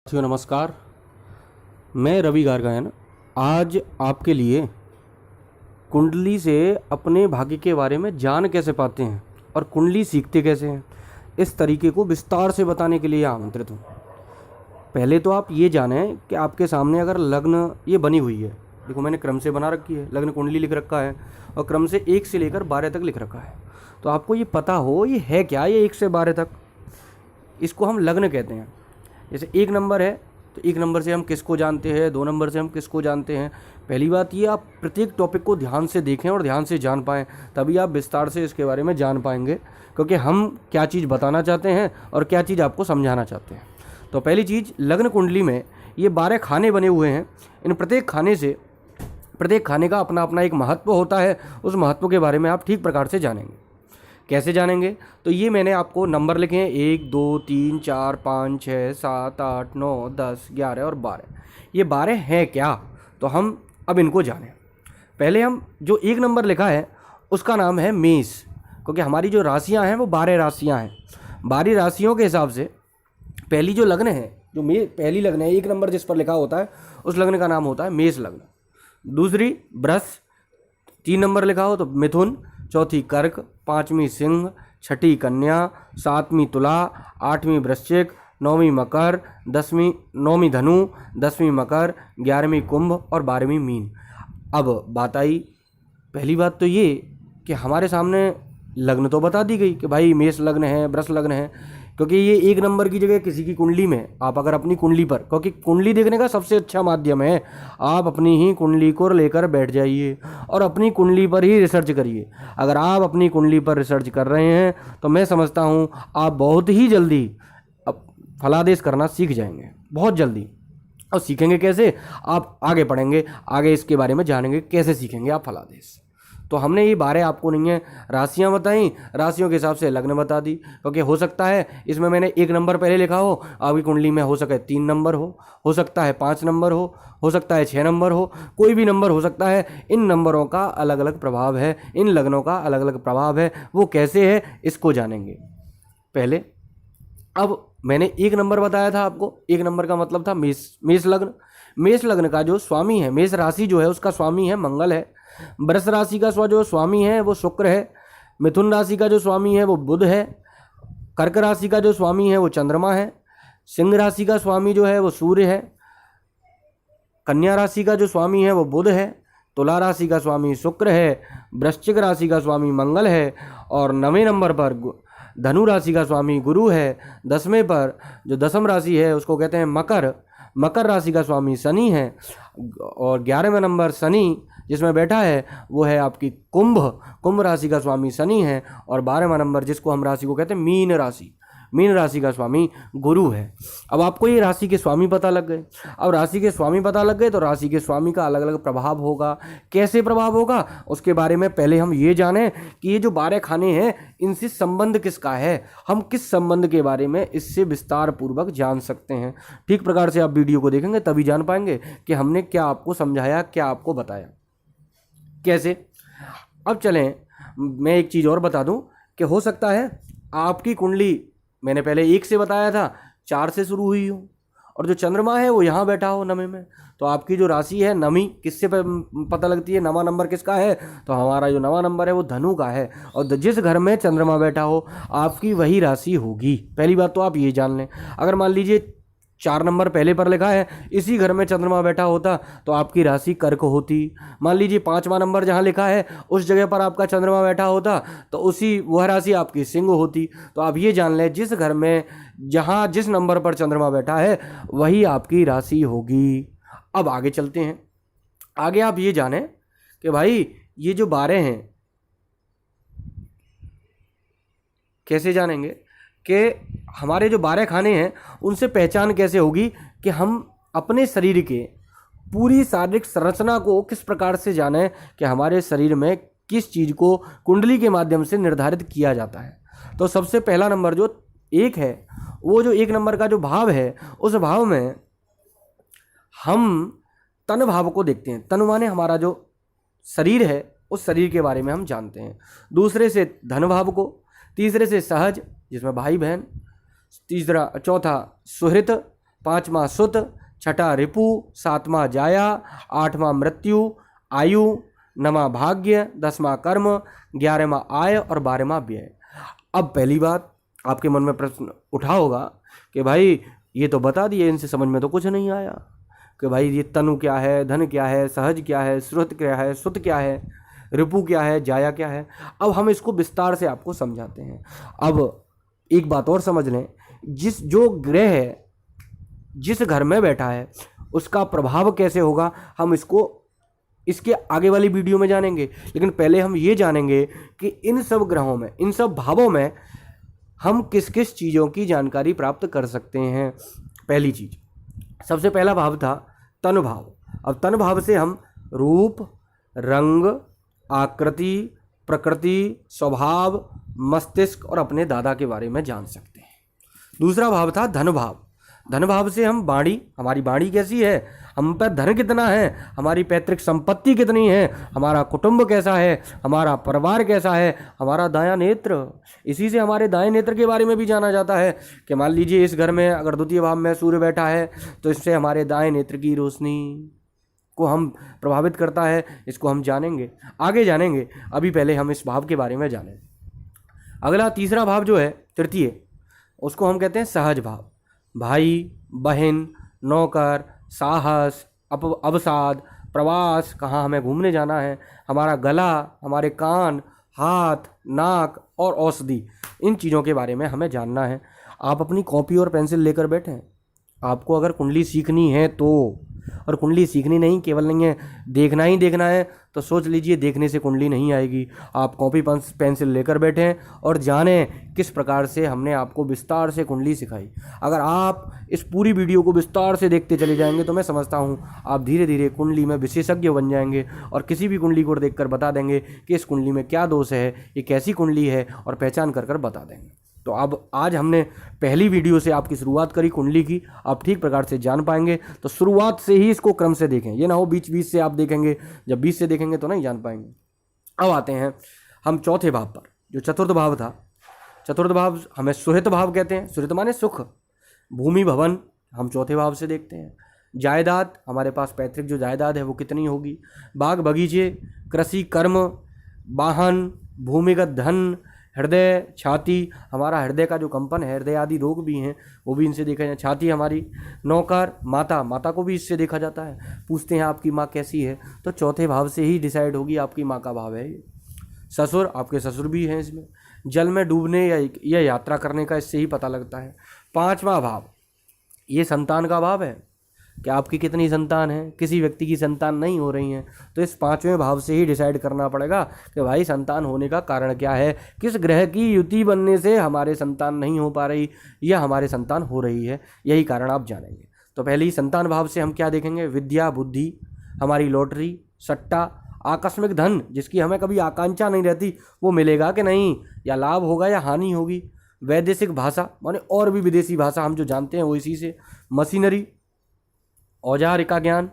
साथियों नमस्कार। मैं रवि गारगायन आज आपके लिए कुंडली से अपने भाग्य के बारे में जान कैसे पाते हैं और कुंडली सीखते कैसे हैं, इस तरीके को विस्तार से बताने के लिए आमंत्रित हूँ। पहले तो आप ये जानें कि आपके सामने अगर लग्न ये बनी हुई है, देखो मैंने क्रम से बना रखी है, लग्न कुंडली लिख रखा है और क्रम से 1 से लेकर 12 तक लिख रखा है। तो आपको ये पता हो ये है क्या, ये 1 से 12 तक, इसको हम लग्न कहते हैं। जैसे 1 नंबर है तो 1 नंबर से हम किसको जानते हैं, 2 नंबर से हम किसको जानते हैं। पहली बात ये, आप प्रत्येक टॉपिक को ध्यान से देखें और ध्यान से जान पाएँ, तभी आप विस्तार से इसके बारे में जान पाएंगे, क्योंकि हम क्या चीज़ बताना चाहते हैं और क्या चीज़ आपको समझाना चाहते हैं। तो पहली चीज़, लग्न कुंडली में ये 12 खाने बने हुए हैं। इन प्रत्येक खाने का अपना अपना एक महत्व होता है। उस महत्व के बारे में आप ठीक प्रकार से जानेंगे। कैसे जानेंगे? तो ये मैंने आपको नंबर लिखे हैं 1 2 3 4 5 6 7 8 9 10 11 और 12। ये 12 हैं क्या? तो हम अब इनको जानें। पहले हम जो 1 नंबर लिखा है उसका नाम है मेष, क्योंकि हमारी जो राशियां हैं वो 12 राशियां हैं। 12 राशियों के हिसाब से पहली जो लग्न है, जो पहली लग्न है 1 नंबर जिस पर लिखा होता है, उस लग्न का नाम होता है मेष लग्न। दूसरी वृष, 3 नंबर लिखा हो तो मिथुन, चौथी कर्क, 5वीं सिंह, 6ठी कन्या, 7वीं तुला, 8वीं वृश्चिक, 9वीं मकर, 9वीं धनु, 10वीं मकर, 11वीं कुंभ और 12वीं मीन। अब बात आई, पहली बात तो ये कि हमारे सामने लग्न तो बता दी गई कि भाई मेष लग्न है, वृष लग्न है, क्योंकि ये 1 नंबर की जगह किसी की कुंडली में आप अगर अपनी कुंडली पर, क्योंकि कुंडली देखने का सबसे अच्छा माध्यम है, आप अपनी ही कुंडली को लेकर बैठ जाइए और अपनी कुंडली पर ही रिसर्च करिए। अगर आप अपनी कुंडली पर रिसर्च कर रहे हैं तो मैं समझता हूँ आप बहुत ही जल्दी अब फलादेश करना सीख जाएंगे, बहुत जल्दी। और सीखेंगे कैसे? आप आगे पढ़ेंगे, आगे इसके बारे में जानेंगे कैसे सीखेंगे आप फलादेश। तो हमने ये 12 आपको नहीं है राशियाँ बताई, राशियों के हिसाब से लग्न बता दी, क्योंकि हो सकता है इसमें मैंने 1 नंबर पहले लिखा हो, आपकी कुंडली में हो सके 3 नंबर हो सकता है 5 नंबर हो सकता है 6 नंबर हो, कोई भी नंबर हो सकता है। इन नंबरों का अलग अलग प्रभाव है, इन लग्नों का अलग अलग प्रभाव है। वो कैसे है इसको जानेंगे पहले। अब मैंने 1 नंबर बताया था आपको, 1 नंबर का मतलब था मेष लग्न। मेष लग्न का जो स्वामी है, मेष राशि जो है उसका स्वामी है मंगल है। वृष राशि का जो स्वामी है वो शुक्र है। मिथुन राशि का जो स्वामी है वो बुध है। कर्क राशि का जो स्वामी है वो चंद्रमा है। सिंह राशि का स्वामी जो है वो सूर्य है। कन्या राशि का जो स्वामी है वो बुध है। तुला राशि का स्वामी शुक्र है। वृश्चिक राशि का स्वामी मंगल है और 9वें नंबर पर धनु राशि का स्वामी गुरु है। 10वें पर जो दशम राशि है उसको कहते हैं मकर राशि का स्वामी शनि है और 11वें नंबर शनि जिसमें बैठा है वो है आपकी कुंभ राशि का स्वामी शनि है और 12वां नंबर जिसको हम राशि को कहते हैं मीन राशि का स्वामी गुरु है। अब आपको ये राशि के स्वामी पता लग गए। अब राशि के स्वामी पता लग गए तो राशि के स्वामी का अलग अलग प्रभाव होगा। कैसे प्रभाव होगा उसके बारे में पहले हम ये जानें कि ये जो 12 खाने हैं इनसे संबंध किसका है, हम किस संबंध के बारे में इससे विस्तार पूर्वक जान सकते हैं। ठीक प्रकार से आप वीडियो को देखेंगे तभी जान पाएंगे कि हमने क्या आपको समझाया, क्या आपको बताया, कैसे। अब चलें, मैं एक चीज़ और बता दूं कि हो सकता है आपकी कुंडली मैंने पहले 1 से बताया था, 4 से शुरू हुई हो और जो चंद्रमा है वो यहाँ बैठा हो 9वें में, तो आपकी जो राशि है नवी किससे पता लगती है? 9वां नंबर किसका है? तो हमारा जो 9वां नंबर है वो धनु का है और जिस घर में चंद्रमा बैठा हो आपकी वही राशि होगी। पहली बात तो आप ये जान लें। अगर मान लीजिए 4 नंबर पहले पर लिखा है, इसी घर में चंद्रमा बैठा होता तो आपकी राशि कर्क होती। मान लीजिए 5वां नंबर जहाँ लिखा है उस जगह पर आपका चंद्रमा बैठा होता तो वह राशि आपकी सिंह होती। तो आप ये जान लें, जिस घर में जहाँ जिस नंबर पर चंद्रमा बैठा है वही आपकी राशि होगी। अब आगे चलते हैं। आगे आप ये जानें कि भाई ये जो 12 हैं कैसे जानेंगे कि हमारे जो 12 खाने हैं उनसे पहचान कैसे होगी कि हम अपने शरीर के पूरी शारीरिक संरचना को किस प्रकार से जानें कि हमारे शरीर में किस चीज़ को कुंडली के माध्यम से निर्धारित किया जाता है। तो सबसे पहला नंबर जो 1 है, वो जो 1 नंबर का जो भाव है उस भाव में हम तन भाव को देखते हैं। तन माने हमारा जो शरीर है उस शरीर के बारे में हम जानते हैं। दूसरे से धन भाव को, तीसरे से सहज जिसमें भाई बहन, चौथा सुहृत, पाँचवा सुत, छठा रिपु, सातवां जाया, आठवां मृत्यु, आयु, नवा भाग्य, 10वां कर्म, 11वां आय और 12वां व्यय। अब पहली बात आपके मन में प्रश्न उठा होगा कि भाई ये तो बता दिए, इनसे समझ में तो कुछ नहीं आया कि भाई ये तनु क्या है, धन क्या है, सहज क्या है, श्रुत क्या है, सुत क्या है, रिपु क्या है, जाया क्या है। अब हम इसको विस्तार से आपको समझाते हैं। अब एक बात और समझ लें, जो ग्रह है जिस घर में बैठा है उसका प्रभाव कैसे होगा, हम इसके आगे वाली वीडियो में जानेंगे। लेकिन पहले हम ये जानेंगे कि इन सब ग्रहों में, इन सब भावों में हम किस किस चीज़ों की जानकारी प्राप्त कर सकते हैं। पहली चीज, सबसे पहला भाव था तन भाव। अब तन भाव से हम रूप, रंग, आकृति, प्रकृति, स्वभाव, मस्तिष्क और अपने दादा के बारे में जान सकते हैं। दूसरा भाव था धन भाव। धन भाव से हम वाणी, हमारी वाणी कैसी है, हम पर धन कितना है, हमारी पैतृक संपत्ति कितनी है, हमारा कुटुंब कैसा है, हमारा परिवार कैसा है, हमारा दायां नेत्र। इसी से हमारे दाएं नेत्र के बारे में भी जाना जाता है कि मान लीजिए इस घर में अगर द्वितीय भाव में सूर्य बैठा है तो इससे हमारे दाएं नेत्र की रोशनी को हम प्रभावित करता है। इसको हम जानेंगे, आगे जानेंगे। अभी पहले हम इस भाव के बारे में जानें। अगला तीसरा भाव जो है तृतीय, उसको हम कहते हैं सहज भाव। भाई, बहन, नौकर, साहस, अवसाद, प्रवास, कहाँ हमें घूमने जाना है, हमारा गला, हमारे कान, हाथ, नाक और औषधि, इन चीज़ों के बारे में हमें जानना है। आप अपनी कॉपी और पेंसिल लेकर बैठें। आपको अगर कुंडली सीखनी है तो, और कुंडली सीखनी नहीं, केवल नहीं है देखना ही देखना है, तो सोच लीजिए देखने से कुंडली नहीं आएगी। आप कॉपी पेंसिल लेकर बैठें और जानें किस प्रकार से हमने आपको विस्तार से कुंडली सिखाई। अगर आप इस पूरी वीडियो को विस्तार से देखते चले जाएंगे तो मैं समझता हूँ आप धीरे धीरे कुंडली में विशेषज्ञ बन जाएंगे और किसी भी कुंडली को देखकर बता देंगे कि इस कुंडली में क्या दोष है, ये कैसी कुंडली है, और पहचान कर बता देंगे। तो अब आज हमने पहली वीडियो से आपकी शुरुआत करी कुंडली की, आप ठीक प्रकार से जान पाएंगे। तो शुरुआत से ही इसको क्रम से देखें, ये ना हो बीच बीच से आप देखेंगे, जब बीच से देखेंगे तो नहीं जान पाएंगे। अब आते हैं हम चौथे भाव पर, जो चतुर्थ भाव था। चतुर्थ भाव हमें सुहृत भाव कहते हैं। सुहृत माने सुख, भूमि, भवन, हम चौथे भाव से देखते हैं। जायदाद, हमारे पास पैतृक जो जायदाद है वो कितनी होगी। बाग बगीचे, कृषि, कर्म, वाहन, भूमिगत धन, हृदय, छाती, हमारा हृदय का जो कंपन है, हृदय आदि रोग भी हैं वो भी इनसे देखा जाए। छाती हमारी, नौकर, माता, माता को भी इससे देखा जाता है। पूछते हैं आपकी माँ कैसी है, तो चौथे भाव से ही डिसाइड होगी आपकी माँ का भाव है। ससुर, आपके ससुर भी हैं इसमें। जल में डूबने या यात्रा करने का इससे ही पता लगता है। पांचवा भाव, ये संतान का भाव है कि आपकी कितनी संतान है। किसी व्यक्ति की संतान नहीं हो रही है तो इस पांचवें भाव से ही डिसाइड करना पड़ेगा कि भाई संतान होने का कारण क्या है, किस ग्रह की युति बनने से हमारे संतान नहीं हो पा रही या हमारे संतान हो रही है, यही कारण आप जानेंगे। तो पहले ही संतान भाव से हम क्या देखेंगे, विद्या, बुद्धि, हमारी लॉटरी, सट्टा, आकस्मिक धन, जिसकी हमें कभी आकांक्षा नहीं रहती वो मिलेगा कि नहीं, या लाभ होगा या हानि होगी। वैदेशिक भाषा माने और भी विदेशी भाषा हम जो जानते हैं वो इसी से। मशीनरी, औजार का ज्ञान,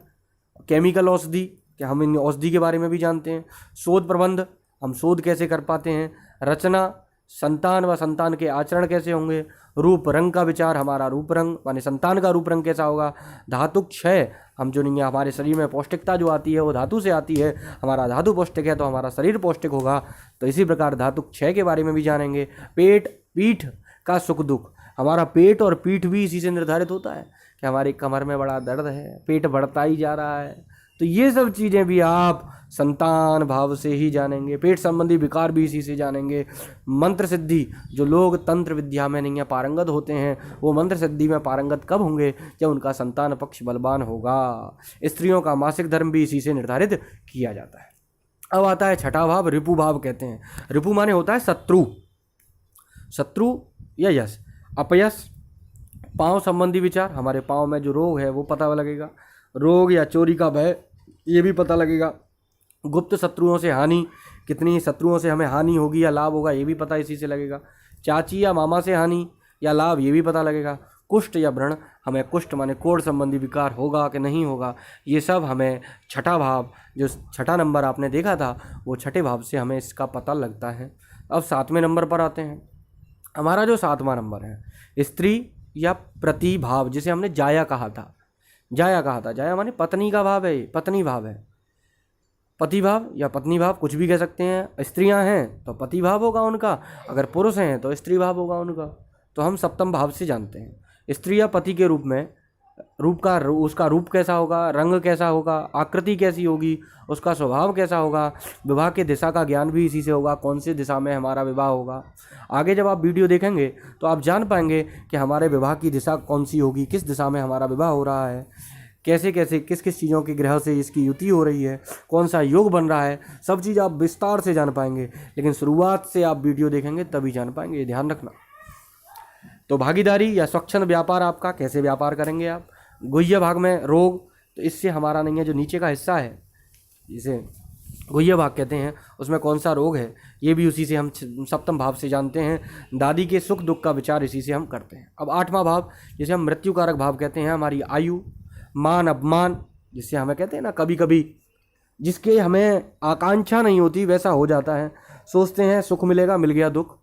केमिकल औषधि, क्या हम इन औषधि के बारे में भी जानते हैं। शोध प्रबंध, हम शोध कैसे कर पाते हैं। रचना, संतान व संतान के आचरण कैसे होंगे। रूप रंग का विचार, हमारा रूप रंग माने संतान का रूप रंग कैसा होगा। धातुक क्षय, हम जो नहीं है हमारे शरीर में पौष्टिकता जो आती है वो धातु से आती है, हमारा धातु पौष्टिक है तो हमारा शरीर पौष्टिक होगा। तो इसी प्रकार धातुक क्षय के बारे में भी जानेंगे। पेट, पीठ का सुख दुख, हमारा पेट और पीठ भी इसी से निर्धारित होता है कि हमारी कमर में बड़ा दर्द है, पेट बढ़ता ही जा रहा है, तो ये सब चीज़ें भी आप संतान भाव से ही जानेंगे। पेट संबंधी विकार भी इसी से जानेंगे। मंत्र सिद्धि, जो लोग तंत्र विद्या में नहीं पारंगत होते हैं वो मंत्र सिद्धि में पारंगत कब होंगे, जब उनका संतान पक्ष बलवान होगा। स्त्रियों का मासिक धर्म भी इसी से निर्धारित किया जाता है। अब आता है छठा भाव, रिपु भाव कहते हैं। रिपु माने होता है शत्रु, शत्रु या यश, अपयश, पाँव संबंधी विचार, हमारे पाँव में जो रोग है वो पता लगेगा। रोग या चोरी का भय, ये भी पता लगेगा। गुप्त शत्रुओं से हानि, कितनी शत्रुओं से हमें हानि होगी या लाभ होगा ये भी पता इसी से लगेगा। चाची या मामा से हानि या लाभ ये भी पता लगेगा। कुष्ठ या व्रण, हमें कुष्ठ माने कोढ़ संबंधी विकार होगा कि नहीं होगा, ये सब हमें छठा भाव, जो छठा नंबर आपने देखा था वो छठे भाव से हमें इसका पता लगता है। अब सातवें नंबर पर आते हैं। हमारा जो सातवां नंबर है, स्त्री या प्रतिभाव, जिसे हमने जाया कहा था। जाया माने पत्नी का भाव है, पत्नी भाव है। पति भाव या पत्नी भाव कुछ भी कह सकते हैं। स्त्रियां हैं तो पति भाव होगा उनका, अगर पुरुष हैं तो स्त्री भाव होगा उनका। तो हम सप्तम भाव से जानते हैं। स्त्री या पति के रूप में उसका रूप कैसा होगा, रंग कैसा होगा, आकृति कैसी होगी, उसका स्वभाव कैसा होगा। विवाह के दिशा का ज्ञान भी इसी से होगा, कौन सी दिशा में हमारा विवाह होगा। आगे जब आप वीडियो देखेंगे तो आप जान पाएंगे कि हमारे विवाह की दिशा कौन सी होगी, किस दिशा में हमारा विवाह हो रहा है, कैसे कैसे किस किस चीज़ों के ग्रह से इसकी युति हो रही है, कौन सा योग बन रहा है। सब चीज़ आप विस्तार से जान पाएंगे, लेकिन शुरुआत से आप वीडियो देखेंगे तभी जान पाएंगे, ये ध्यान रखना। तो भागीदारी या स्वच्छंद व्यापार आपका, कैसे व्यापार करेंगे आप। गुह्य भाग में रोग, तो इससे हमारा नहीं है, जो नीचे का हिस्सा है जिसे गुह्य भाग कहते हैं, उसमें कौन सा रोग है, ये भी उसी से हम सप्तम भाव से जानते हैं। दादी के सुख दुख का विचार इसी से हम करते हैं। अब आठवां भाव, जिसे हम मृत्यु कारक भाव कहते हैं, हमारी आयु, मान अपमान, जिससे हमें कहते हैं ना कभी कभी जिसके हमें आकांक्षा नहीं होती वैसा हो जाता है, सोचते हैं सुख मिलेगा, मिल गया दुख।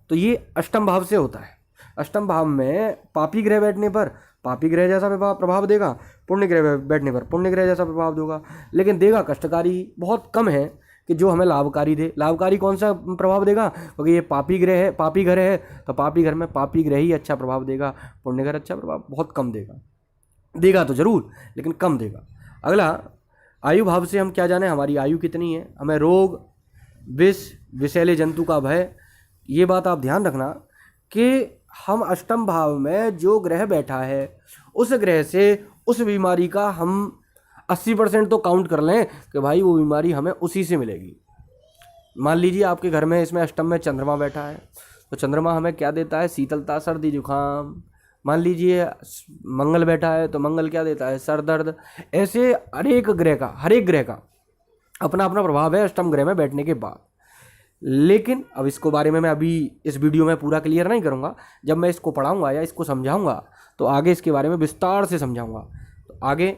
तो ये अष्टम भाव से होता है। अष्टम भाव में पापी ग्रह बैठने पर पापी ग्रह जैसा प्रभाव देगा, पुण्य ग्रह बैठने पर पुण्य ग्रह जैसा प्रभाव देगा, लेकिन देगा कष्टकारी बहुत कम है कि जो हमें लाभकारी दे। लाभकारी कौन सा प्रभाव देगा, क्योंकि ये पापी ग्रह है, पापी घर है, तो पापी घर में पापी ग्रह ही अच्छा प्रभाव देगा, पुण्य घर अच्छा प्रभाव बहुत कम देगा। देगा तो जरूर, लेकिन कम देगा। अगला आयु भाव से हम क्या जाने, हमारी आयु कितनी है। हमें रोग, विष, विषैले जंतु का भय, ये बात आप ध्यान रखना कि हम अष्टम भाव में जो ग्रह बैठा है उस ग्रह से उस बीमारी का हम 80% तो काउंट कर लें कि भाई वो बीमारी हमें उसी से मिलेगी। मान लीजिए आपके घर में इसमें अष्टम में चंद्रमा बैठा है, तो चंद्रमा हमें क्या देता है, शीतलता, सर्दी, जुकाम। मान लीजिए मंगल बैठा है, तो मंगल क्या देता है, सर दर्द। ऐसे हर एक ग्रह का अपना अपना प्रभाव है अष्टम ग्रह में बैठने के बाद। लेकिन अब इसको बारे में मैं अभी इस वीडियो में पूरा क्लियर नहीं करूँगा। जब मैं इसको पढ़ाऊँगा या इसको समझाऊँगा तो आगे इसके बारे में विस्तार से समझाऊँगा। तो आगे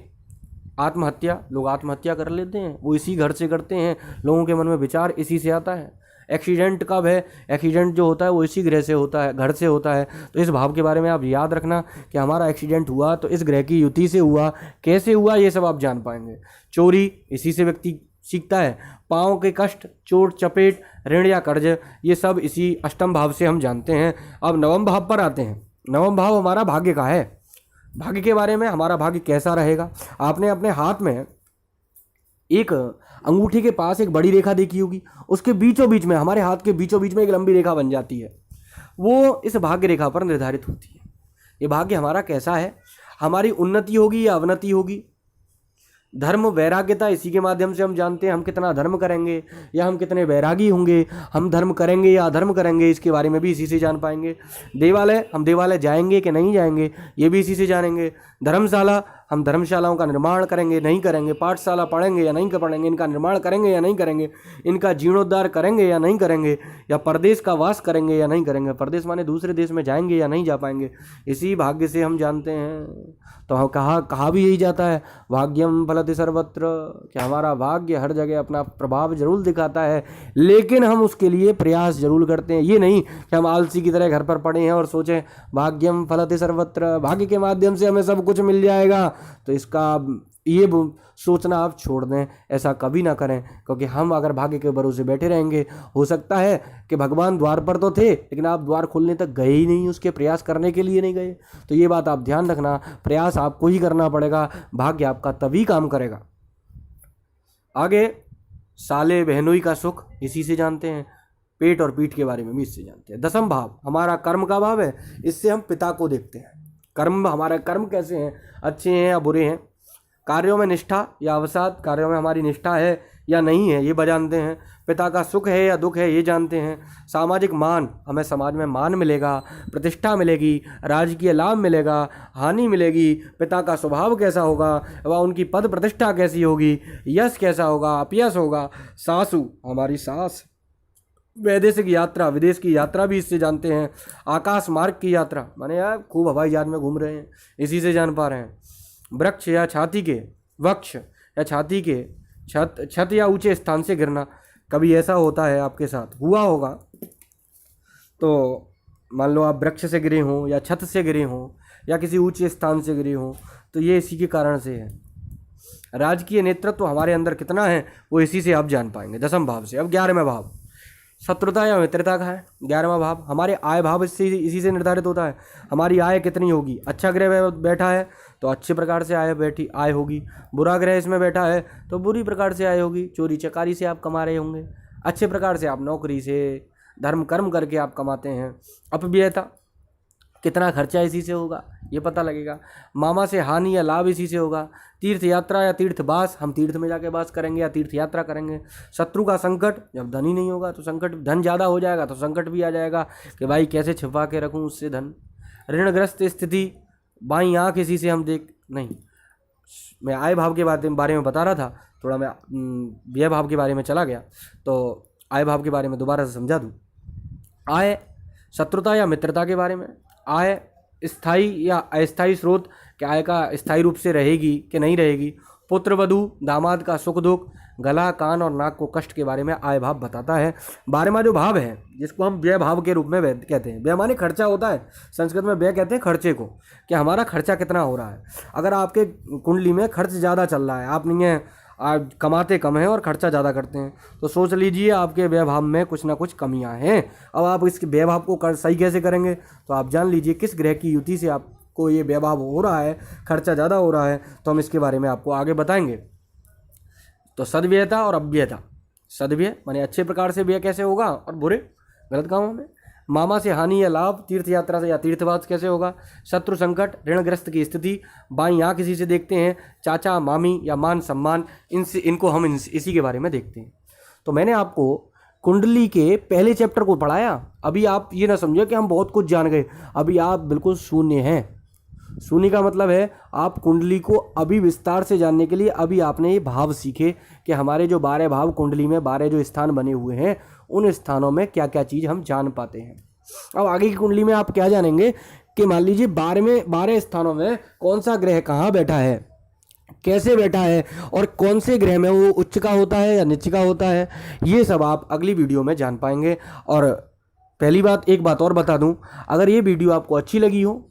आत्महत्या, लोग आत्महत्या कर लेते हैं, वो इसी घर से करते हैं, लोगों के मन में विचार इसी से आता है। एक्सीडेंट कब है, एक्सीडेंट जो होता है वो इसी ग्रह से होता है, घर से होता है। तो इस भाव के बारे में आप याद रखना कि हमारा एक्सीडेंट हुआ तो इस ग्रह की युति से हुआ, कैसे हुआ, ये सब आप जान पाएंगे। चोरी इसी से व्यक्ति सीखता है। पाँव के कष्ट, चोट चपेट, ऋण या कर्ज, ये सब इसी अष्टम भाव से हम जानते हैं। अब नवम भाव पर आते हैं। नवम भाव हमारा भाग्य का है। भाग्य के बारे में, हमारा भाग्य कैसा रहेगा। आपने अपने हाथ में एक अंगूठी के पास एक बड़ी रेखा देखी होगी, उसके बीचों बीच में, हमारे हाथ के बीचों बीच में एक लंबी रेखा बन जाती है, वो इस भाग्य रेखा पर निर्धारित होती है। ये भाग्य हमारा कैसा है, हमारी उन्नति होगी या अवनति होगी। धर्म, वैराग्यता, इसी के माध्यम से हम जानते हैं हम कितना धर्म करेंगे या हम कितने वैरागी होंगे। हम धर्म करेंगे या अधर्म करेंगे, इसके बारे में भी इसी से जान पाएंगे। देवालय, हम देवालय जाएंगे कि नहीं जाएंगे, ये भी इसी से जानेंगे। धर्मशाला, हम धर्मशालाओं का निर्माण करेंगे नहीं करेंगे। पाठशाला पढ़ेंगे या नहीं पढ़ेंगे, इनका निर्माण करेंगे या नहीं करेंगे, इनका जीर्णोद्धार करेंगे या नहीं करेंगे। या परदेश का वास करेंगे या नहीं करेंगे, परदेश माने दूसरे देश में जाएंगे या नहीं जा पाएंगे, इसी भाग्य से हम जानते हैं। तो हम कहा भी यही जाता है, भाग्यम फलति सर्वत्र, कि हमारा भाग्य हर जगह अपना प्रभाव जरूर दिखाता है, लेकिन हम उसके लिए प्रयास जरूर करते हैं। ये नहीं कि हम आलसी की तरह घर पर पड़े हैं और सोचें भाग्यम फलति सर्वत्र, भाग्य के माध्यम से हमें सब कुछ मिल जाएगा। तो इसका ये सोचना आप छोड़ दें, ऐसा कभी ना करें, क्योंकि हम अगर भाग्य के भरोसे बैठे रहेंगे, हो सकता है कि भगवान द्वार पर तो थे लेकिन आप द्वार खोलने तक गए ही नहीं, उसके प्रयास करने के लिए नहीं गए। तो ये बात आप ध्यान रखना, प्रयास आपको ही करना पड़ेगा, भाग्य आपका तभी काम करेगा। आगे साले बहनोई का सुख, इसी से जानते हैं। पेट और पीठ के बारे में भी इससे जानते हैं। दसम भाव हमारा कर्म का भाव है, इससे हम पिता को देखते हैं। कर्म, हमारे कर्म कैसे हैं, अच्छे हैं या बुरे हैं। कार्यों में निष्ठा या अवसाद, कार्यों में हमारी निष्ठा है या नहीं है, ये जानते हैं। पिता का सुख है या दुख है, ये जानते हैं। सामाजिक मान, हमें समाज में मान मिलेगा, प्रतिष्ठा मिलेगी, राजकीय लाभ मिलेगा, हानि मिलेगी। पिता का स्वभाव कैसा होगा, वह उनकी पद प्रतिष्ठा कैसी होगी, यश कैसा होगा, अपयश होगा। सासू, हमारी सास। वैदेशिक यात्रा, विदेश की यात्रा भी इससे जानते हैं। आकाश मार्ग की यात्रा, माने यार खूब हवाई जहाज में घूम रहे हैं, इसी से जान पा रहे हैं। वृक्ष या छाती के, वृक्ष या छाती के छत या ऊंचे स्थान से गिरना, कभी ऐसा होता है आपके साथ, हुआ होगा तो मान लो आप वृक्ष से गिरे हों या छत से गिरे हों या किसी ऊंचे स्थान से गिरे हों, तो ये इसी के कारण से है। राजकीय नेतृत्व हमारे अंदर कितना है वो इसी से आप जान पाएंगे, दसम भाव से। अब 11वां भाव शत्रुता या मित्रता का है। 11वां भाव हमारे आय भाव इससे इसी से निर्धारित होता है। हमारी आय कितनी होगी, अच्छा ग्रह बैठा है तो अच्छे प्रकार से आय होगी, बुरा ग्रह इसमें बैठा है तो बुरी प्रकार से आय होगी। चोरी चकारी से आप कमा रहे होंगे, अच्छे प्रकार से आप नौकरी से धर्म कर्म करके आप कमाते हैं। अपव्ययता, कितना खर्चा इसी से होगा ये पता लगेगा। मामा से हानि या लाभ इसी से होगा। तीर्थ यात्रा या तीर्थवास, हम तीर्थ में जाके वास करेंगे या तीर्थ यात्रा करेंगे। शत्रु का संकट, जब धन ही नहीं होगा तो संकट, धन ज़्यादा हो जाएगा तो संकट भी आ जाएगा कि भाई कैसे छिपा के रखूँ उससे धन। ऋणग्रस्त स्थिति, बाईं आँख इसी से हम देख नहीं। मैं आय भाव के बारे में बता रहा था, थोड़ा मैं व्यय भाव के बारे में चला गया, तो आय भाव के बारे में दोबारा से समझा दूँ। आय शत्रुता या मित्रता के बारे में। आय स्थायी या अस्थायी स्रोत, कि आय का स्थायी रूप से रहेगी कि नहीं रहेगी। पुत्र वधू, दामाद का सुख दुख, गला कान और नाक को कष्ट के बारे में आय भाव बताता है। 12वां जो भाव है जिसको हम व्यय भाव के रूप में कहते हैं, व्यय माने खर्चा होता है, संस्कृत में व्यय कहते हैं खर्चे को, कि हमारा खर्चा कितना हो रहा है। अगर आपके कुंडली में खर्च ज़्यादा चल रहा है, आप नहीं है आप कमाते कम हैं और खर्चा ज़्यादा करते हैं, तो सोच लीजिए आपके व्यय भाव में कुछ ना कुछ कमियां हैं। अब आप इसके व्यय भाव को सही कैसे करेंगे, तो आप जान लीजिए किस ग्रह की युति से आपको ये व्यय भाव हो रहा है, खर्चा ज़्यादा हो रहा है, तो हम इसके बारे में आपको आगे बताएंगे। तो सद्व्ययता और अव्ययता। सद्व्यय माने अच्छे प्रकार से व्यय कैसे होगा और बुरे गलत कामों में। मामा से हानि या लाभ, तीर्थ यात्रा से या तीर्थवास कैसे होगा। शत्रु संकट, ऋणग्रस्त की स्थिति, बाईं आँख इसी से देखते हैं। चाचा मामी या मान सम्मान, इनको हम इसी के बारे में देखते हैं। तो मैंने आपको कुंडली के पहले चैप्टर को पढ़ाया। अभी आप ये ना समझो कि हम बहुत कुछ जान गए, अभी आप बिल्कुल शून्य हैं। शून्य का मतलब है आप कुंडली को अभी विस्तार से जानने के लिए अभी आपने ये भाव सीखे कि हमारे जो 12 भाव कुंडली में 12 जो स्थान बने हुए हैं, उन स्थानों में क्या क्या चीज़ हम जान पाते हैं। अब आगे की कुंडली में आप क्या जानेंगे कि मान लीजिए 12 स्थानों में कौन सा ग्रह कहाँ बैठा है, कैसे बैठा है, और कौन से ग्रह में वो उच्च का होता है या नीच का होता है, ये सब आप अगली वीडियो में जान पाएंगे। और पहली बात, एक बात और बता दूं, अगर ये वीडियो आपको अच्छी लगी हो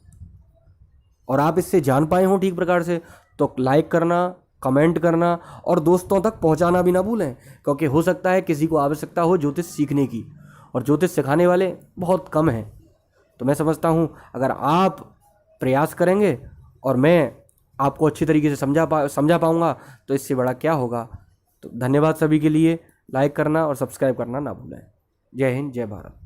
और आप इससे जान पाए हो ठीक प्रकार से, तो लाइक करना, कमेंट करना और दोस्तों तक पहुंचाना भी ना भूलें, क्योंकि हो सकता है किसी को आवश्यकता हो ज्योतिष सीखने की, और ज्योतिष सिखाने वाले बहुत कम हैं। तो मैं समझता हूं अगर आप प्रयास करेंगे और मैं आपको अच्छी तरीके से समझा पाऊंगा तो इससे बड़ा क्या होगा। तो धन्यवाद सभी के लिए। लाइक करना और सब्सक्राइब करना ना भूलें। जय हिंद, जय भारत।